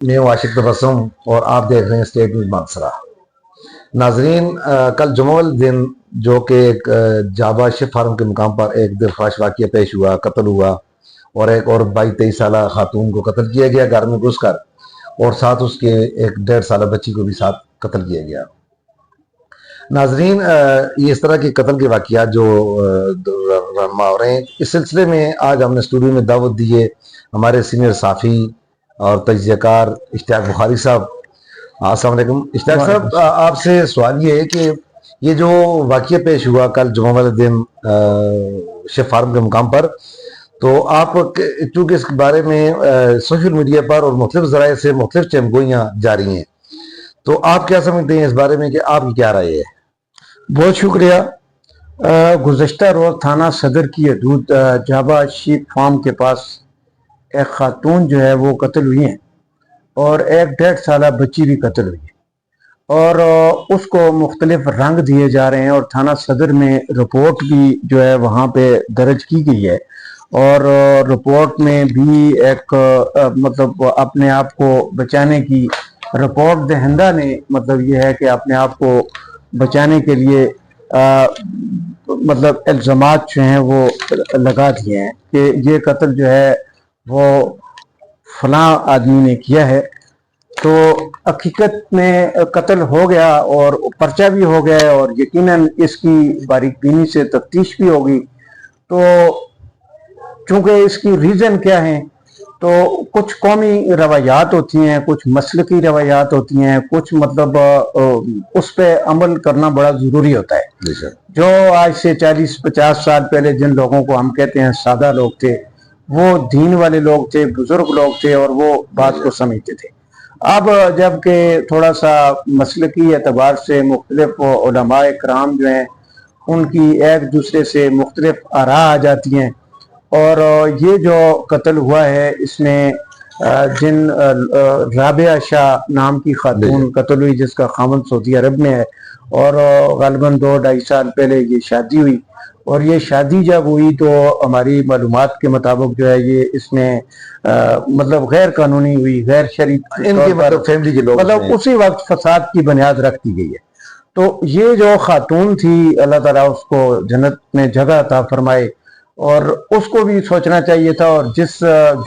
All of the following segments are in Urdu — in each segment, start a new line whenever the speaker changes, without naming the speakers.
میں ہوں عاشق تبسم اور آپ دیکھ رہے ہیں اسٹیٹ نیوز مانسرا۔ ناظرین، کل جمعہ والے دن جو کہ ایک جابا شپ فارم کے مقام پر ایک دلخواش واقعہ پیش ہوا، قتل ہوا اور ایک اور 22-23 سالہ خاتون کو قتل کیا گیا گھر میں گھس کر، اور ساتھ اس کے ایک 1.5 سالہ بچی کو بھی ساتھ قتل کیا گیا۔ ناظرین، یہ اس طرح کے قتل کے واقعات جو رہنما ہو رہے ہیں، اس سلسلے میں آج ہم نے اسٹوڈیو میں دعوت دی ہے ہمارے سینئر صحافی اور تجزیہ کار اشتیاق بخاری صاحب۔ السلام علیکم اشتیاق صاحب، آپ سے سوال یہ ہے کہ یہ جو واقعہ پیش ہوا کل جمعہ والے دن شپ فارم کے مقام پر، تو آپ چونکہ اس بارے میں سوشل میڈیا پر اور مختلف ذرائع سے مختلف چمگوئیاں جاری ہیں، تو آپ کیا سمجھتے ہیں اس بارے میں کہ آپ کی کیا رائے ہے؟
بہت شکریہ۔ گزشتہ روز تھانہ صدر کی حدود جابا شیپ فارم کے پاس ایک خاتون جو ہے وہ قتل ہوئی ہیں اور ایک 1.5 سالہ بچی بھی قتل ہوئی ہے، اور اس کو مختلف رنگ دیے جا رہے ہیں، اور تھانہ صدر میں رپورٹ بھی جو ہے وہاں پہ درج کی گئی ہے، اور رپورٹ میں بھی ایک مطلب اپنے آپ کو بچانے کی رپورٹ دہندہ نے مطلب یہ ہے کہ اپنے آپ کو بچانے کے لیے مطلب الزامات جو ہیں وہ لگا دیے ہیں کہ یہ قتل جو ہے وہ فلاں آدمی نے کیا ہے۔ تو حقیقت میں قتل ہو گیا اور پرچہ بھی ہو گیا ہے، اور یقیناً اس کی باریک بینی سے تفتیش بھی ہوگی۔ تو چونکہ اس کی ریزن کیا ہیں، تو کچھ قومی روایات ہوتی ہیں، کچھ مسلکی روایات ہوتی ہیں، کچھ مطلب اس پہ عمل کرنا بڑا ضروری ہوتا ہے۔ جو آج سے 40-50 سال پہلے جن لوگوں کو ہم کہتے ہیں سادہ لوگ تھے، وہ دین والے لوگ تھے، بزرگ لوگ تھے، اور وہ بات کو سمجھتے تھے۔ اب جب کہ تھوڑا سا مسلکی اعتبار سے مختلف علماء کرام جو ہیں ان کی ایک دوسرے سے مختلف آراء آ جاتی ہیں، اور یہ جو قتل ہوا ہے اس میں جن رابعہ شاہ نام کی خاتون قتل ہوئی جس کا خاوند سعودی عرب میں ہے، اور غالباً 2-2.5 سال پہلے یہ شادی ہوئی، اور یہ شادی جب ہوئی تو ہماری معلومات کے مطابق جو ہے یہ اس میں مطلب غیر قانونی ہوئی، غیر شرعی،
ان کے مطلب فیملی کے لوگ
مطلب اسی وقت فساد کی بنیاد رکھ دی گئی ہے۔ تو یہ جو خاتون تھی اللہ تعالیٰ اس کو جنت میں جگہ عطا فرمائے، اور اس کو بھی سوچنا چاہیے تھا، اور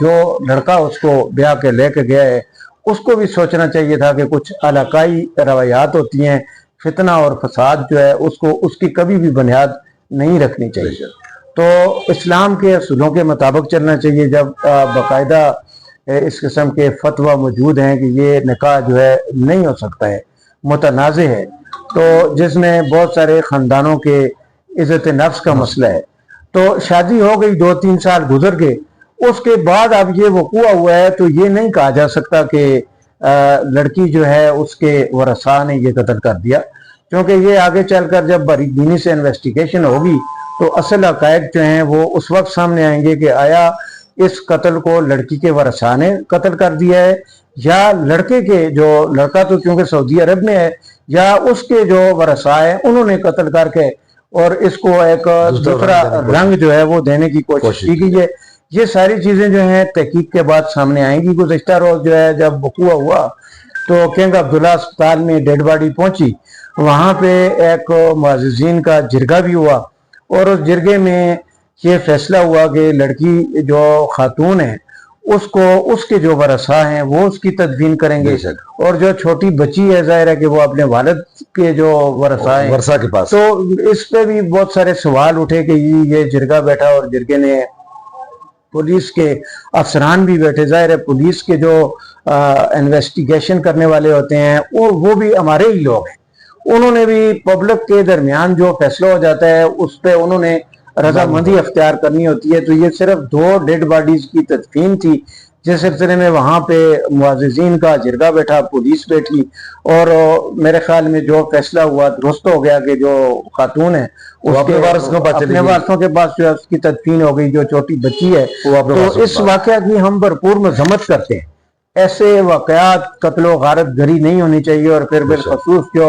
جو لڑکا اس کو بیاہ کے لے کے گیا ہے اس کو بھی سوچنا چاہیے تھا کہ کچھ علاقائی روایات ہوتی ہیں، فتنہ اور فساد جو ہے اس کی کبھی بھی بنیاد نہیں رکھنی چاہیے۔ تو اسلام کے اصولوں کے مطابق چلنا چاہیے۔ جب باقاعدہ اس قسم کے فتویٰ موجود ہیں کہ یہ نکاح جو ہے نہیں ہو سکتا ہے، متنازع ہے، تو جس میں بہت سارے خاندانوں کے عزت نفس کا مسئلہ ہے، تو شادی ہو گئی، 2-3 سال گزر گئے، اس کے بعد اب یہ وقوع ہوا ہے، تو یہ نہیں کہا جا سکتا کہ لڑکی جو ہے اس کے ورثاء نے یہ قتل کر دیا، کیونکہ یہ آگے چل کر جب باریک بینی سے انویسٹیگیشن ہوگی تو اصل حقائق جو ہیں وہ اس وقت سامنے آئیں گے کہ آیا اس قتل کو لڑکی کے ورثاء نے قتل کر دیا ہے، یا لڑکے کے جو لڑکا تو کیونکہ سعودی عرب میں ہے، یا اس کے جو ورثاء ہیں انہوں نے قتل کر کے اور اس کو ایک دوسرا رنگ جو ہے وہ دینے کی کوشش کی گئی ہے۔ یہ ساری چیزیں جو ہیں تحقیق کے بعد سامنے آئیں گی۔ گزشتہ روز جو ہے جب وقوع ہوا تو کنگ عبداللہ اسپتال میں ڈیڈ باڈی پہنچی، وہاں پہ ایک معززین کا جرگہ بھی ہوا، اور اس جرگے میں یہ فیصلہ ہوا کہ لڑکی جو خاتون ہے اس کو اس کے جو ورثاء ہیں وہ اس کی تدفین کریں گے، اور جو چھوٹی بچی ہے ظاہر ہے کہ وہ اپنے والد کے جو ورثاء ہیں
ورثاء کے پاس۔
تو اس پہ بھی بہت سارے سوال اٹھے کہ یہ جرگہ بیٹھا، اور جرگے نے پولیس کے افسران بھی بیٹھے، ظاہر ہے پولیس کے جو انویسٹیگیشن کرنے والے ہوتے ہیں وہ بھی ہمارے ہی لوگ ہیں، انہوں نے بھی پبلک کے درمیان جو فیصلہ ہو جاتا ہے اس پہ انہوں نے رضامندی اختیار کرنی ہوتی ہے۔ تو یہ صرف 2 ڈیڈ باڈیز کی تدفین تھی، جس سلسلے میں وہاں پہ معززین کا جرگہ بیٹھا، پولیس بیٹھی، اور میرے خیال میں جو فیصلہ ہوا درست ہو گیا کہ جو خاتون ہے اپنے وارثوں کے پاس جو اس کی تدفین ہو گئی، جو چھوٹی بچی ہے۔ تو اس واقعہ کی ہم بھرپور مذمت کرتے ہیں۔ ایسے واقعات قتل و غارت گری نہیں ہونی چاہیے، اور پھر بالخصوص جو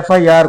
FIR